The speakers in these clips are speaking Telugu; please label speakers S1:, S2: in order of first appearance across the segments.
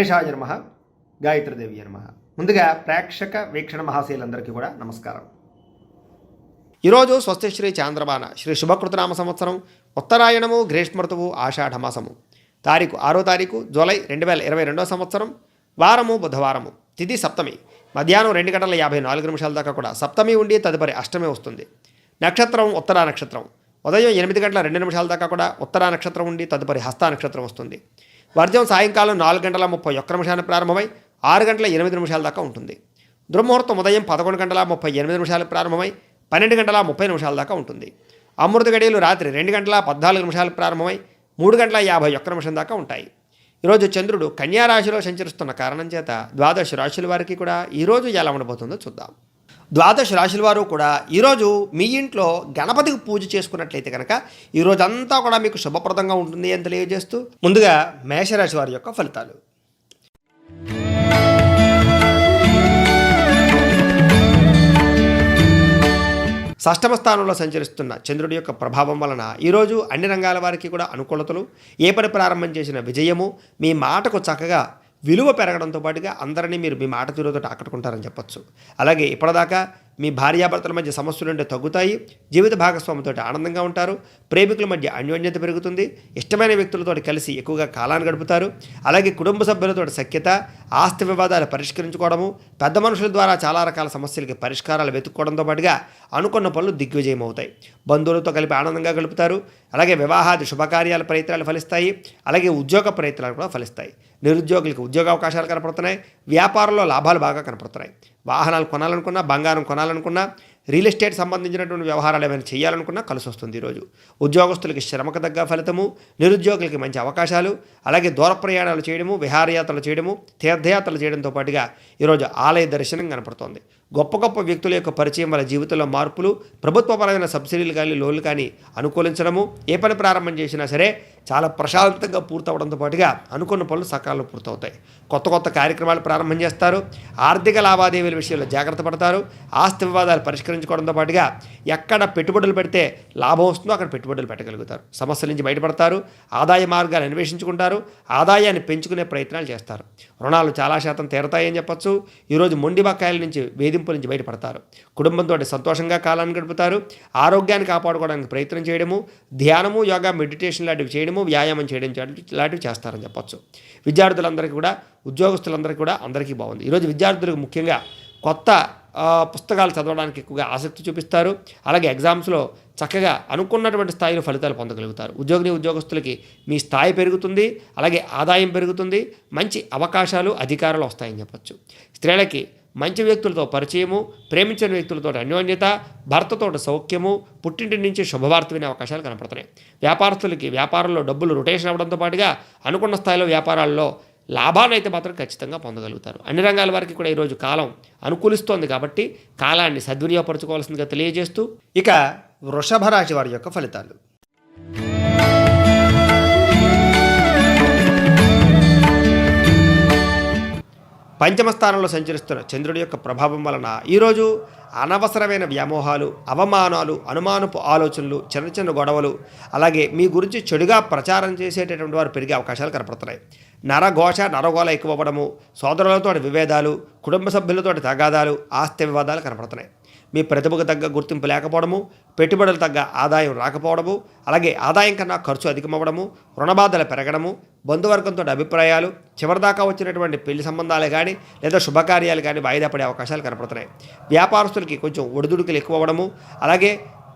S1: గణేశాయ నమః, గాయత్రీదేవి నమః. ముందుగా ప్రేక్షక వీక్షణ మహాశీలందరికీ కూడా నమస్కారం. ఈరోజు స్వస్తి శ్రీ చాంద్రమాన శ్రీ శుభకృతనామ సంవత్సరం ఉత్తరాయణము గ్రీష్మఋతువు ఆషాఢమాసము తారీఖు 6వ తారీఖు జూలై 2022 సంవత్సరం వారము బుధవారము తిథి సప్తమి మధ్యాహ్నం 2:54 దాకా కూడా సప్తమి ఉండి తదుపరి అష్టమి వస్తుంది. నక్షత్రం ఉత్తరా నక్షత్రం ఉదయం 8:02 దాకా కూడా ఉత్తరా నక్షత్రం ఉండి తదుపరి హస్త నక్షత్రం వస్తుంది. వర్జం సాయంకాలం 4:31 ప్రారంభమై 6:08 దాకా ఉంటుంది. దుర్ముహూర్తం ఉదయం 11:38 ప్రారంభమై 12:30 దాకా ఉంటుంది. అమృత గడియలు రాత్రి 2:14 ప్రారంభమై 3:51 దాకా ఉంటాయి. ఈరోజు చంద్రుడు కన్యారాశిలో సంచరిస్తున్న కారణం చేత ద్వాదశ రాశుల వారికి కూడా ఈరోజు ఎలా ఉండబోతుందో చూద్దాం. ద్వాదశ రాశుల వారు కూడా ఈరోజు మీ ఇంట్లో గణపతికి పూజ చేసుకున్నట్లయితే కనుక ఈరోజంతా కూడా మీకు శుభప్రదంగా ఉంటుంది అని తెలియజేస్తూ ముందుగా మేషరాశి వారి యొక్క ఫలితాలు. షష్టమ స్థానంలో సంచరిస్తున్న చంద్రుడి యొక్క ప్రభావం వలన ఈరోజు అన్ని రంగాల వారికి కూడా అనుకూలతలు, ఏ పని ప్రారంభం చేసిన విజయము, మీ మాటకు చక్కగా విలువ పెరగడంతో పాటుగా అందరినీ మీరు మీ మాట తీరుతో ఆకట్టుకుంటారని చెప్పొచ్చు. అలాగే ఇప్పటిదాకా మీ భార్యాభర్తల మధ్య సమస్యలు ఉంటే తగ్గుతాయి. జీవిత భాగస్వామితో ఆనందంగా ఉంటారు. ప్రేమికుల మధ్య అన్యోన్యత పెరుగుతుంది. ఇష్టమైన వ్యక్తులతో కలిసి ఎక్కువగా కాలాన్ని గడుపుతారు. అలాగే కుటుంబ సభ్యులతో సఖ్యత, ఆస్తి వివాదాలు పరిష్కరించుకోవడము, పెద్ద మనుషుల ద్వారా చాలా రకాల సమస్యలకి పరిష్కారాలు వెతుక్కోవడంతో పాటుగా అనుకున్న పనులు దిగ్విజయం అవుతాయి. బంధువులతో కలిపి ఆనందంగా గడుపుతారు. అలాగే వివాహాది శుభకార్యాల ప్రయత్నాలు ఫలిస్తాయి. అలాగే ఉద్యోగ ప్రయత్నాలు కూడా ఫలిస్తాయి. నిరుద్యోగులకు ఉద్యోగ అవకాశాలు కనపడుతున్నాయి. వ్యాపారంలో లాభాలు బాగా కనపడుతున్నాయి. వాహనాలు కొనాలనుకున్నా, బంగారం కొనాలనుకున్నా, రియల్ ఎస్టేట్ సంబంధించినటువంటి వ్యవహారాలు ఏమైనా చేయాలనుకున్నా కలిసి వస్తుంది. ఈరోజు ఉద్యోగస్తులకి శ్రమకు తగ్గ ఫలితము, నిరుద్యోగులకి మంచి అవకాశాలు, అలాగే దూర ప్రయాణాలు చేయడము, విహారయాత్రలు చేయడము, తీర్థయాత్రలు చేయడంతో పాటుగా ఈరోజు ఆలయ దర్శనం కనపడుతోంది. గొప్ప గొప్ప వ్యక్తుల యొక్క పరిచయం వల్ల జీవితంలో మార్పులు, ప్రభుత్వపరమైన సబ్సిడీలు కానీ లోన్లు కానీ అనుకూలించడము, ఏ పని ప్రారంభం చేసినా సరే చాలా ప్రశాంతంగా పూర్తవడంతో పాటుగా అనుకున్న పనులు సకాలంలో పూర్తవుతాయి. కొత్త కొత్త కార్యక్రమాలు ప్రారంభం చేస్తారు. ఆర్థిక లావాదేవీల విషయంలో జాగ్రత్త పడతారు. ఆస్తి వివాదాలు పరిష్కరించుకోవడంతో పాటుగా ఎక్కడ పెట్టుబడులు పెడితే లాభం వస్తుందో అక్కడ పెట్టుబడులు పెట్టగలుగుతారు. సమస్యల నుంచి బయటపడతారు. ఆదాయ మార్గాలు అన్వేషించుకుంటారు. ఆదాయాన్ని పెంచుకునే ప్రయత్నాలు చేస్తారు. రుణాలు చాలా శాతం తీరతాయని చెప్పొచ్చు. ఈరోజు మొండి బకాయిల నుంచి వేధింపుల నుంచి బయటపడతారు. కుటుంబంతో సంతోషంగా కాలాన్ని గడుపుతారు. ఆరోగ్యాన్ని కాపాడుకోవడానికి ప్రయత్నం చేయడము, ధ్యానము, యోగా, మెడిటేషన్ లాంటివి చేయడము, వ్యాయామం చేయడం లాంటివి చేస్తారని చెప్పొచ్చు. విద్యార్థులందరికీ కూడా, ఉద్యోగస్తులందరికీ కూడా అందరికీ బాగుంది. ఈరోజు విద్యార్థులకు ముఖ్యంగా కొత్త పుస్తకాలు చదవడానికి ఎక్కువగా ఆసక్తి చూపిస్తారు. అలాగే ఎగ్జామ్స్లో చక్కగా అనుకున్నటువంటి స్థాయిలో ఫలితాలు పొందగలుగుతారు. ఉద్యోగస్తులకి మీ స్థాయి పెరుగుతుంది. అలాగే ఆదాయం పెరుగుతుంది. మంచి అవకాశాలు, అధికారాలు వస్తాయని చెప్పచ్చు. స్త్రీలకి మంచి వ్యక్తులతో పరిచయము, ప్రేమించిన వ్యక్తులతో అన్యోన్యత, భర్తతో సౌఖ్యము, పుట్టింటి నుంచి శుభవార్త వినే అవకాశాలు కనపడుతున్నాయి. వ్యాపారస్తులకి వ్యాపారంలో డబ్బులు రొటేషన్ అవ్వడంతో పాటుగా అనుకున్న స్థాయిలో వ్యాపారాల్లో లాభాన్ని అయితే మాత్రం ఖచ్చితంగా పొందగలుగుతారు. అన్ని రంగాల వారికి కూడా ఈరోజు కాలం అనుకూలిస్తోంది కాబట్టి కాలాన్ని సద్వినియోగపరచుకోవాల్సిందిగా తెలియజేస్తూ ఇక వృషభ రాశి వారి యొక్క ఫలితాలు. పంచమ స్థానంలో సంచరిస్తున్న చంద్రుడి యొక్క ప్రభావం వలన ఈరోజు అనవసరమైన వ్యామోహాలు, అవమానాలు, అనుమానపు ఆలోచనలు, చిన్న చిన్న గొడవలు, అలాగే మీ గురించి చెడుగా ప్రచారం చేసేటటువంటి వారు పెరిగే అవకాశాలు కనపడుతున్నాయి. నరగోళ ఎక్కువ అవ్వడము, సోదరులతో విభేదాలు, కుటుంబ సభ్యులతో తగాదాలు, ఆస్తి వివాదాలు కనపడుతున్నాయి. మీ ప్రతిభకు తగ్గ గుర్తింపు లేకపోవడము, పెట్టుబడులు తగ్గ ఆదాయం రాకపోవడము, అలాగే ఆదాయం కన్నా ఖర్చు అధికమవ్వడము, రుణబాధలు పెరగడము, బంధువర్గంతో అభిప్రాయాలు, చివరిదాకా వచ్చినటువంటి పెళ్లి సంబంధాలు కానీ లేదా శుభకార్యాలు కానీ వాయిదా పడే అవకాశాలు కనపడుతున్నాయి. వ్యాపారస్తులకి కొంచెం ఒడిదుడుకులు ఎక్కువ అవ్వడము, అలాగే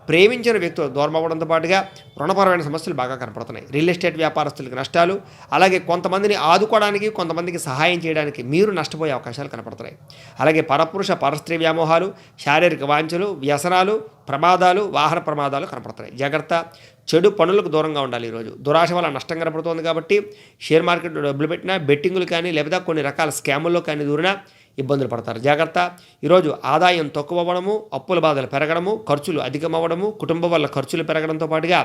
S1: ప్రేమించిన వ్యక్తులు దూరం అవ్వడంతో పాటుగా రుణపరమైన సమస్యలు బాగా కనపడుతున్నాయి. రియల్ ఎస్టేట్ వ్యాపారస్తులకి నష్టాలు, అలాగే కొంతమందిని ఆదుకోవడానికి, కొంతమందికి సహాయం చేయడానికి మీరు నష్టపోయే అవకాశాలు కనపడుతున్నాయి. అలాగే పరపురుష పరస్త్రీ వ్యామోహాలు, శారీరక వాంఛలు, వ్యసనాలు, ప్రమాదాలు, వాహన ప్రమాదాలు కనపడుతున్నాయి. జాగ్రత్త. చెడు పనులకు దూరంగా ఉండాలి. ఈరోజు దురాశ వల్ల నష్టం కనపడుతోంది కాబట్టి షేర్ మార్కెట్లో డబ్బులు పెట్టినా, బెట్టింగులు కానీ లేదా కొన్ని రకాల స్కాముల్లో కానీ దూరినా ఇబ్బందులు పడతారు. జాగ్రత్త. ఈరోజు ఆదాయం తక్కువ అవ్వడము, అప్పుల బాధలు పెరగడము, ఖర్చులు అధికమవ్వడము, కుటుంబం వల్ల ఖర్చులు పెరగడంతో పాటుగా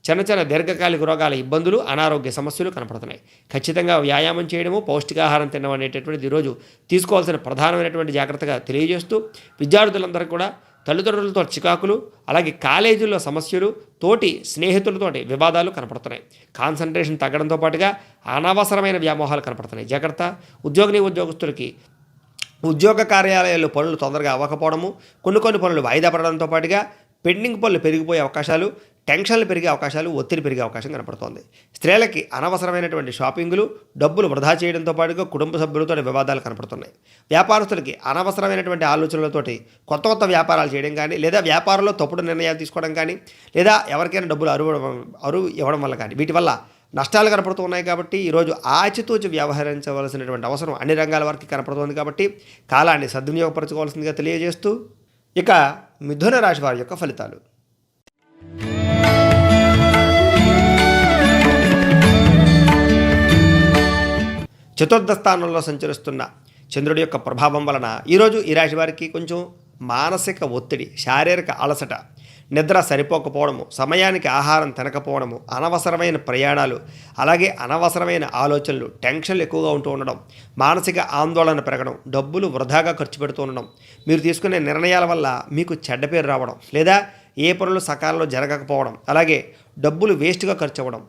S1: చిన్న దీర్ఘకాలిక రోగాల ఇబ్బందులు, అనారోగ్య సమస్యలు కనపడుతున్నాయి. ఖచ్చితంగా వ్యాయామం చేయడము, పౌష్టికాహారం తినడం అనేటటువంటిది ఈరోజు తీసుకోవాల్సిన ప్రధానమైనటువంటి జాగ్రత్తగా తెలియజేస్తూ విద్యార్థులందరూ కూడా తల్లిదండ్రులతో చికాకులు, అలాగే కాలేజీల్లో సమస్యలు, తోటి స్నేహితులతోటి వివాదాలు కనపడుతున్నాయి. కాన్సన్ట్రేషన్ తగ్గడంతో పాటుగా అనవసరమైన వ్యామోహాలు కనపడుతున్నాయి. జాగ్రత్త. ఉద్యోగస్తులకి ఉద్యోగ కార్యాలయాల్లో పనులు తొందరగా అవ్వకపోవడము, కొన్ని పనులు వాయిదా పడడంతో పాటుగా పెండింగ్ పనులు పెరిగిపోయే అవకాశాలు, టెన్షన్లు పెరిగే అవకాశాలు, ఒత్తిడి పెరిగే అవకాశం కనపడుతోంది. స్త్రీలకి అనవసరమైనటువంటి షాపింగులు, డబ్బులు వృధా చేయడంతో పాటుగా కుటుంబ సభ్యులతో వివాదాలు కనపడుతున్నాయి. వ్యాపారస్తులకి అనవసరమైనటువంటి ఆలోచనలతోటి కొత్త వ్యాపారాలు చేయడం కానీ, లేదా వ్యాపారంలో తప్పుడు నిర్ణయాలు తీసుకోవడం కానీ, లేదా ఎవరికైనా డబ్బులు అరువు ఇవ్వడం వల్ల కానీ, వీటి వల్ల నష్టాలు కనపడుతూ ఉన్నాయి. కాబట్టి ఈరోజు ఆచితూచి వ్యవహరించవలసినటువంటి అవసరం అన్ని రంగాల వారికి కనపడుతోంది. కాబట్టి కాలాన్ని సద్వినియోగపరచుకోవాల్సిందిగా తెలియజేస్తూ, ఇక మిథున రాశి వారి యొక్క ఫలితాలు. చతుర్థ స్థానంలో సంచరిస్తున్న చంద్రుడి యొక్క ప్రభావం వలన ఈరోజు ఈ రాశి వారికి కొంచెం మానసిక ఒత్తిడి, శారీరక అలసట, నిద్ర సరిపోకపోవడము, సమయానికి ఆహారం తినకపోవడము, అనవసరమైన ప్రయాణాలు, అలాగే అనవసరమైన ఆలోచనలు, టెన్షన్లు ఎక్కువగా ఉంటూ ఉండడం, మానసిక ఆందోళన పెరగడం, డబ్బులు వృధాగా ఖర్చు పెడుతూ ఉండడం, మీరు తీసుకునే నిర్ణయాల వల్ల మీకు చెడ్డ పేరు రావడం, లేదా ఏ పనులు సకాలంలో జరగకపోవడం, అలాగే డబ్బులు వేస్ట్గా ఖర్చు అవ్వడం,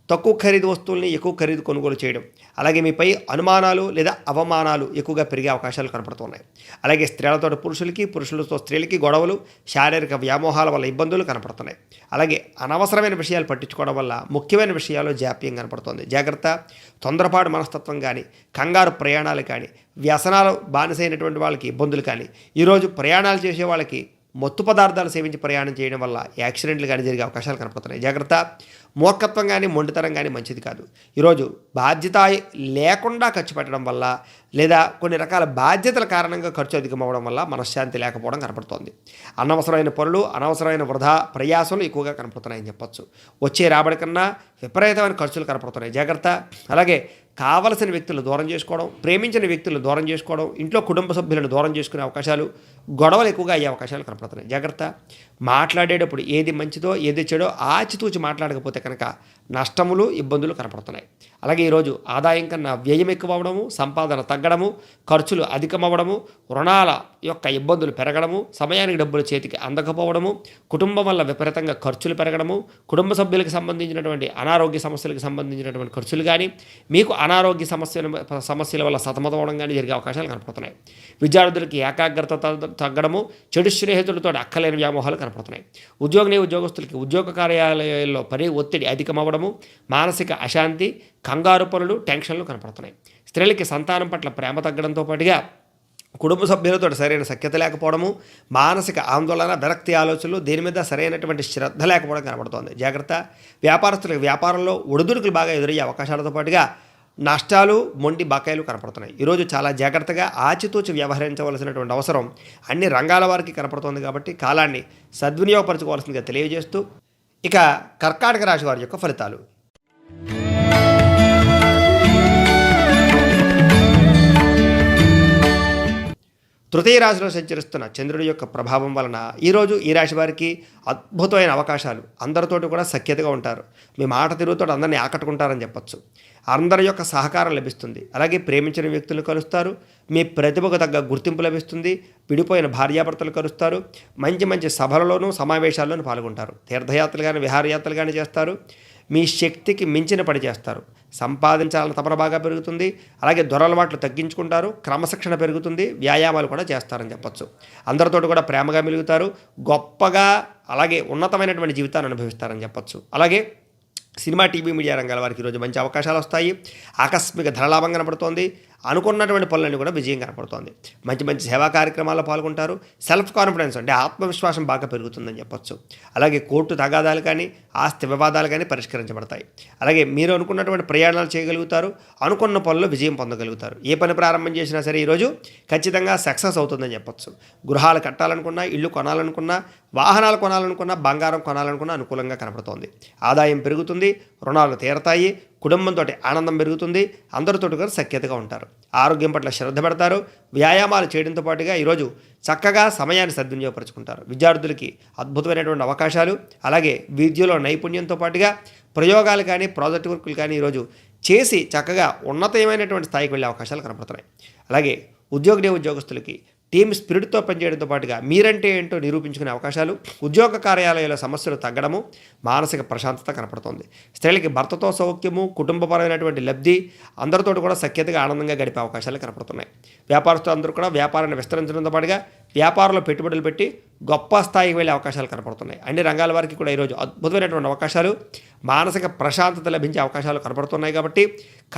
S1: తక్కువ ఖరీదు వస్తువుల్ని ఎక్కువ ఖరీదు కొనుగోలు చేయడం, అలాగే మీపై అనుమానాలు లేదా అవమానాలు ఎక్కువగా పెరిగే అవకాశాలు కనపడుతున్నాయి. అలాగే స్త్రీలతో పురుషులతో స్త్రీలకి గొడవలు, శారీరక వ్యామోహాల వల్ల ఇబ్బందులు కనపడుతున్నాయి. అలాగే అనవసరమైన విషయాలు పట్టించుకోవడం వల్ల ముఖ్యమైన విషయాల్లో జాప్యం కనపడుతుంది. జాగ్రత్త. తొందరపాటు మనస్తత్వం కానీ, కంగారు ప్రయాణాలు కానీ, వ్యసనాలు బానిసైనటువంటి వాళ్ళకి ఇబ్బందులు కానీ, ఈరోజు ప్రయాణాలు చేసే వాళ్ళకి మత్తు పదార్థాలు సేవించి ప్రయాణం చేయడం వల్ల యాక్సిడెంట్లు కానీ జరిగే అవకాశాలు కనపడుతున్నాయి. జాగ్రత్త. మూర్ఖత్వం కానీ, మొండితనం కానీ మంచిది కాదు. ఈరోజు బాధ్యత లేకుండా ఖర్చు పెట్టడం వల్ల, లేదా కొన్ని రకాల బాధ్యతల కారణంగా ఖర్చు అధికమవడం వల్ల మనశ్శాంతి లేకపోవడం కనపడుతోంది. అనవసరమైన పనులు, అనవసరమైన వృధా ప్రయాసాలు ఎక్కువగా కనపడుతున్నాయని చెప్పొచ్చు. వచ్చే రాబడి కన్నా విపరీతమైన ఖర్చులు కనపడుతున్నాయి. జాగ్రత్త. అలాగే కావలసిన వ్యక్తులను దూరం చేసుకోవడం, ప్రేమించిన వ్యక్తులను దూరం చేసుకోవడం, ఇంట్లో కుటుంబ సభ్యులను దూరం చేసుకునే అవకాశాలు, గొడవలు ఎక్కువగా అయ్యే అవకాశాలు కనపడుతున్నాయి. జాగ్రత్త. మాట్లాడేటప్పుడు ఏది మంచిదో ఏది చెడో ఆచితూచి మాట్లాడకపోతే కనుక నష్టములు, ఇబ్బందులు కనపడుతున్నాయి. అలాగే ఈరోజు ఆదాయం కన్నా వ్యయం ఎక్కువ అవడము, సంపాదన తగ్గడము, ఖర్చులు అధికమవ్వడము, రుణాల యొక్క ఇబ్బందులు పెరగడము, సమయానికి డబ్బులు చేతికి అందకపోవడము, కుటుంబం వల్ల విపరీతంగా ఖర్చులు పెరగడము, కుటుంబ సభ్యులకు సంబంధించినటువంటి అనారోగ్య సమస్యలకు సంబంధించినటువంటి ఖర్చులు కానీ, మీకు అనారోగ్య సమస్యల వల్ల సతమతమవడం కానీ జరిగే అవకాశాలు కనపడుతున్నాయి. విద్యార్థులకి ఏకాగ్రత తగ్గడము, చెడు స్నేహితులతో అక్కలేని వ్యామోహాలు కనపడుతున్నాయి. ఉద్యోగస్తులకి ఉద్యోగ కార్యాలయాల్లో పని ఒత్తిడి అధికమవ్వడము, మానసిక అశాంతి, కంగారు పనులు, టెన్షన్లు కనపడుతున్నాయి. స్త్రీలకి సంతానం పట్ల ప్రేమ తగ్గడంతో పాటుగా కుటుంబ సభ్యులతో సరైన సఖ్యత లేకపోవడము, మానసిక ఆందోళన, విరక్తి ఆలోచనలు, దీని మీద సరైనటువంటి శ్రద్ధ లేకపోవడం కనబడుతోంది. జాగ్రత్త. వ్యాపారస్తులకు వ్యాపారంలో ఒడిదుడుకులు బాగా ఎదురయ్యే అవకాశాలతో పాటుగా నష్టాలు, మొండి బకాయిలు కనపడుతున్నాయి. ఈరోజు చాలా జాగ్రత్తగా ఆచితూచి వ్యవహరించవలసినటువంటి అవసరం అన్ని రంగాల వారికి కనపడుతోంది. కాబట్టి కాలాన్ని సద్వినియోగపరచుకోవాల్సిందిగా తెలియజేస్తూ, ఇక కర్కాటక రాశి వారి యొక్క ఫలితాలు. తృతీయ రాశిలో సంచరిస్తున్న చంద్రుడి యొక్క ప్రభావం వలన ఈరోజు ఈ రాశి వారికి అద్భుతమైన అవకాశాలు, అందరితోటి కూడా సఖ్యతగా ఉంటారు. మీ మాట తిరుగుతో అందరినీ ఆకట్టుకుంటారని చెప్పచ్చు. అందరి యొక్క సహకారం లభిస్తుంది. అలాగే ప్రేమించిన వ్యక్తులు కలుస్తారు. మీ ప్రతిభకు తగ్గ గుర్తింపు లభిస్తుంది. విడిపోయిన భార్యాభర్తలు కలుస్తారు. మంచి సభలలోనూ సమావేశాల్లోనూ పాల్గొంటారు. తీర్థయాత్రలు కానీ, విహారయాత్రలు కానీ చేస్తారు. మీ శక్తికి మించిన పని చేస్తారు. సంపాదించాలని తపన బాగా పెరుగుతుంది. అలాగే దురలవాట్లు తగ్గించుకుంటారు. క్రమశిక్షణ పెరుగుతుంది. వ్యాయామాలు కూడా చేస్తారని చెప్పచ్చు. అందరితోటి కూడా ప్రేమగా మెలుగుతారు. గొప్పగా అలాగే ఉన్నతమైనటువంటి జీవితాన్ని అనుభవిస్తారని చెప్పచ్చు. అలాగే సినిమా, టీవీ, మీడియా రంగాల వారికి ఈరోజు మంచి అవకాశాలు వస్తాయి. ఆకస్మిక ధనలాభం కనపడుతోంది. అనుకున్నటువంటి పనులన్నీ కూడా విజయం కనపడుతోంది. మంచి సేవా కార్యక్రమాల్లో పాల్గొంటారు. సెల్ఫ్ కాన్ఫిడెన్స్ అంటే ఆత్మవిశ్వాసం బాగా పెరుగుతుందని చెప్పొచ్చు. అలాగే కోర్టు తగాదాలు కానీ, ఆస్తి వివాదాలు కానీ పరిష్కరించబడతాయి. అలాగే మీరు అనుకున్నటువంటి ప్రయాణాలు చేయగలుగుతారు. అనుకున్న పనుల్లో విజయం పొందగలుగుతారు. ఏ పని ప్రారంభం చేసినా సరే ఈరోజు ఖచ్చితంగా సక్సెస్ అవుతుందని చెప్పొచ్చు. గృహాలు కట్టాలనుకున్నా, ఇల్లు కొనాలనుకున్నా, వాహనాలు కొనాలనుకున్నా, బంగారం కొనాలనుకున్నా అనుకూలంగా కనపడుతోంది. ఆదాయం పెరుగుతుంది. రుణాలు తీరతాయి. కుటుంబంతో ఆనందం పెరుగుతుంది. అందరితో కూడా సఖ్యతగా ఉంటారు. ఆరోగ్యం పట్ల శ్రద్ధ పెడతారు. వ్యాయామాలు చేయడంతో పాటుగా ఈరోజు చక్కగా సమయాన్ని సద్వినియోగపరుచుకుంటారు. విద్యార్థులకి అద్భుతమైనటువంటి అవకాశాలు, అలాగే విద్యలో నైపుణ్యంతో పాటుగా ప్రయోగాలు కానీ, ప్రాజెక్ట్ వర్కులు కానీ ఈరోజు చేసి చక్కగా ఉన్నతమైనటువంటి స్థాయికి వెళ్ళే అవకాశాలు కనపడుతున్నాయి. అలాగే ఉద్యోగస్తులకి టీమ్ స్పిరిట్తో పనిచేయడంతో పాటుగా మీరంటే ఏంటో నిరూపించుకునే అవకాశాలు, ఉద్యోగ కార్యాలయాల సమస్యలు తగ్గడము, మానసిక ప్రశాంతత కనపడుతోంది. స్త్రీలకి భర్తతో సౌఖ్యము, కుటుంబపరమైనటువంటి లబ్ధి, అందరితో కూడా సఖ్యతగా ఆనందంగా గడిపే అవకాశాలు కనపడుతున్నాయి. వ్యాపారస్తులు అందరూ కూడా వ్యాపారాన్ని విస్తరించడంతో పాటుగా వ్యాపారంలో పెట్టుబడులు పెట్టి గొప్ప స్థాయికి వెళ్ళే అవకాశాలు కనపడుతున్నాయి. అన్ని రంగాల వారికి కూడా ఈరోజు అద్భుతమైనటువంటి అవకాశాలు, మానసిక ప్రశాంతత లభించే అవకాశాలు కనపడుతున్నాయి. కాబట్టి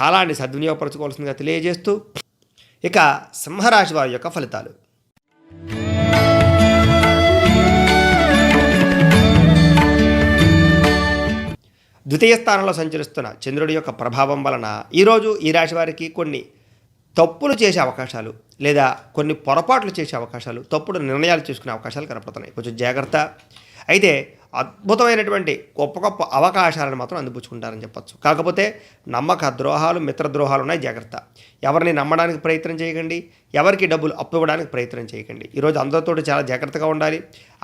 S1: కాలాన్ని సద్వినియోగపరచుకోవాల్సిందిగా తెలియజేస్తూ ఇక సింహరాశి వారి యొక్క ఫలితాలు. ద్వితీయ స్థానంలో సంచరిస్తున్న చంద్రుడి యొక్క ప్రభావం వలన ఈరోజు ఈ రాశి వారికి కొన్ని తప్పులు చేసే అవకాశాలు లేదా కొన్ని పొరపాట్లు చేసే అవకాశాలు, తప్పుడు నిర్ణయాలు తీసుకునే అవకాశాలు కనపడుతున్నాయి. కొంచెం జాగ్రత్త. అయితే అద్భుతమైనటువంటి గొప్ప గొప్ప అవకాశాలను మాత్రం అందిపుచ్చుకుంటారని చెప్పొచ్చు. కాకపోతే నమ్మక ద్రోహాలు, మిత్రద్రోహాలు ఉన్నాయి, జాగ్రత్త. ఎవరిని నమ్మడానికి ప్రయత్నం చేయకండి, ఎవరికి డబ్బులు అప్పు ఇవ్వడానికి ప్రయత్నం చేయకండి. ఈరోజు అందరితో చాలా జాగ్రత్తగా ఉండాలి.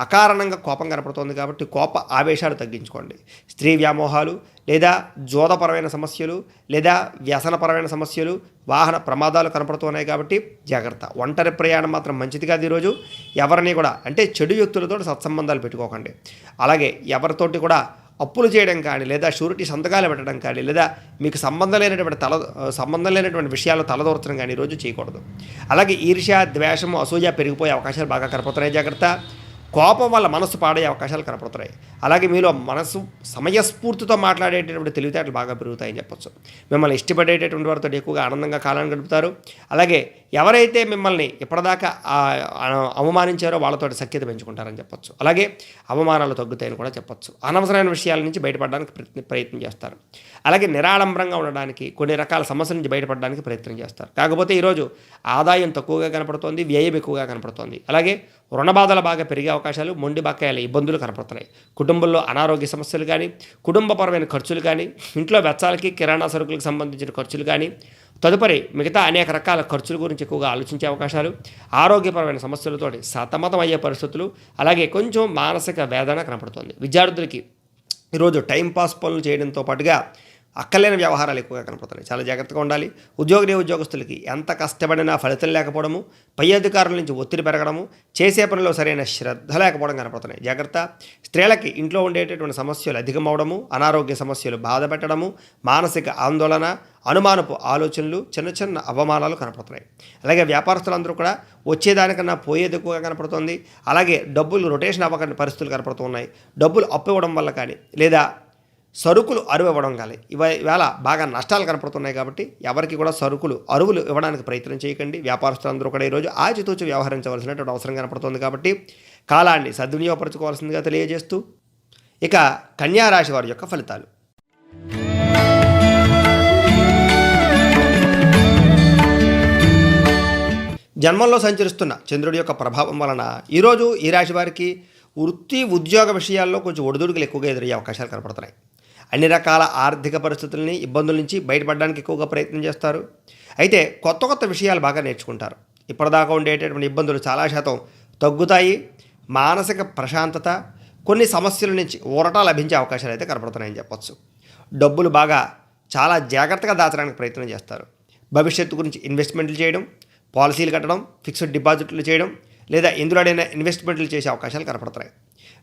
S1: అకారణంగా కోపం కనపడుతోంది కాబట్టి కోప ఆవేశాలు తగ్గించుకోండి. స్త్రీ వ్యామోహాలు లేదా జోదపరమైన సమస్యలు లేదా వ్యసనపరమైన సమస్యలు, వాహన ప్రమాదాలు కనపడుతున్నాయి కాబట్టి జాగ్రత్త. ఒంటరి ప్రయాణం మాత్రం మంచిది కాదు. ఈరోజు ఎవరిని కూడా అంటే చెడు వ్యక్తులతో సత్సంబంధాలు పెట్టుకోకండి. అలాగే ఎవరితోటి కూడా అప్పులు చేయడం కానీ లేదా షూరిటీ సంతకాలు పెట్టడం కానీ లేదా మీకు సంబంధం లేనటువంటి విషయాలు తలదూర్చడం కానీ ఈరోజు చేయకూడదు. అలాగే ఈర్ష్య, ద్వేషము, అసూయ పెరిగిపోయే అవకాశాలు బాగా కనపడుతున్నాయి, జాగ్రత్త. కోపం వల్ల మనసు పాడయ్యే అవకాశాలు కనపడుతున్నాయి. అలాగే మీలో మనసు సమయస్ఫూర్తితో మాట్లాడేటటువంటి తెలివితేటలు బాగా పెరుగుతాయని చెప్పొచ్చు. మిమ్మల్ని ఇష్టపడేటటువంటి వారితో ఎక్కువగా ఆనందంగా కాలాన్ని గడుపుతారు. అలాగే ఎవరైతే మిమ్మల్ని ఇప్పటిదాకా అవమానించారో వాళ్ళతో సఖ్యత పెంచుకుంటారని చెప్పొచ్చు. అలాగే అవమానాలు తగ్గుతాయని కూడా చెప్పొచ్చు. అనవసరమైన విషయాల నుంచి బయటపడడానికి ప్రయత్నం చేస్తారు. అలాగే నిరాడంబరంగా ఉండడానికి, కొన్ని రకాల సమస్యల నుంచి బయటపడడానికి ప్రయత్నం చేస్తారు. కాకపోతే ఈరోజు ఆదాయం తక్కువగా కనపడుతోంది, వ్యయం ఎక్కువగా కనపడుతోంది. అలాగే రుణబాధలు బాగా పెరిగే అవకాశాలు, మొండి బకాయిల ఇబ్బందులు కనపడుతున్నాయి. కుటుంబంలో అనారోగ్య సమస్యలు కానీ, కుటుంబపరమైన ఖర్చులు కానీ, ఇంట్లో వెచ్చాలకి, కిరాణా సరుకులకు సంబంధించిన ఖర్చులు కానీ, తదుపరి మిగతా అనేక రకాల ఖర్చుల గురించి ఎక్కువగా ఆలోచించే అవకాశాలు, ఆరోగ్యపరమైన సమస్యలతోటి సతమతం అయ్యే పరిస్థితులు, అలాగే కొంచెం మానసిక వేదన కనపడుతుంది. విద్యార్థులకి ఈరోజు టైంపాస్ పనులు చేయడంతో పాటుగా అక్కర్లేని వ్యవహారాలు ఎక్కువగా కనపడుతున్నాయి, చాలా జాగ్రత్తగా ఉండాలి. ఉద్యోగస్తులకి ఎంత కష్టపడినా ఫలితం లేకపోవడము, పై అధికారుల నుంచి ఒత్తిడి పెరగడము, చేసే పనిలో సరైన శ్రద్ధ లేకపోవడం కనపడుతున్నాయి, జాగ్రత్త. స్త్రీలకి ఇంట్లో ఉండేటటువంటి సమస్యలు అధికమవడము, అనారోగ్య సమస్యలు బాధ పెట్టడము, మానసిక ఆందోళన, అనుమానపు ఆలోచనలు, చిన్న చిన్న అవమానాలు కనపడుతున్నాయి. అలాగే వ్యాపారస్తులందరూ కూడా వచ్చేదానికన్నా పోయేది ఎక్కువగా కనపడుతుంది. అలాగే డబ్బులు రొటేషన్ అవ్వకుండా పరిస్థితులు కనపడుతున్నాయి. డబ్బులు అప్పు ఇవ్వడం వల్ల కానీ లేదా సరుకులు అరువు ఇవ్వడం కానీ ఇవాళ బాగా నష్టాలు కనపడుతున్నాయి. కాబట్టి ఎవరికి కూడా అరువులు ఇవ్వడానికి ప్రయత్నం చేయకండి. వ్యాపారస్తులందరూ కూడా ఈరోజు ఆచితూచి వ్యవహరించవలసినటువంటి అవసరం కనపడుతుంది. కాబట్టి కాలాన్ని సద్వినియోగపరచుకోవాల్సిందిగా తెలియజేస్తూ ఇక కన్యా రాశి వారి యొక్క ఫలితాలు. జన్మంలో సంచరిస్తున్న చంద్రుడి యొక్క ప్రభావం వలన ఈరోజు ఈ రాశి వారికి వృత్తి ఉద్యోగ విషయాల్లో కొంచెం ఒడిదుడుకులు ఎక్కువగా ఎదురయ్యే అవకాశాలు కనపడుతున్నాయి. అన్ని రకాల ఆర్థిక పరిస్థితులని, ఇబ్బందుల నుంచి బయటపడడానికి ఎక్కువగా ప్రయత్నం చేస్తారు. అయితే కొత్త విషయాలు బాగా నేర్చుకుంటారు. ఇప్పటిదాకా ఉండేటటువంటి ఇబ్బందులు చాలా శాతం తగ్గుతాయి. మానసిక ప్రశాంతత, కొన్ని సమస్యల నుంచి ఊరట లభించే అవకాశాలు అయితే కనపడుతున్నాయని చెప్పొచ్చు. డబ్బులు బాగా చాలా జాగ్రత్తగా దాచడానికి ప్రయత్నం చేస్తారు. భవిష్యత్తు గురించి ఇన్వెస్ట్మెంట్లు చేయడం, పాలసీలు కట్టడం, ఫిక్స్డ్ డిపాజిట్లు చేయడం లేదా ఎందులోనైనా ఇన్వెస్ట్మెంట్లు చేసే అవకాశాలు కనపడుతున్నాయి.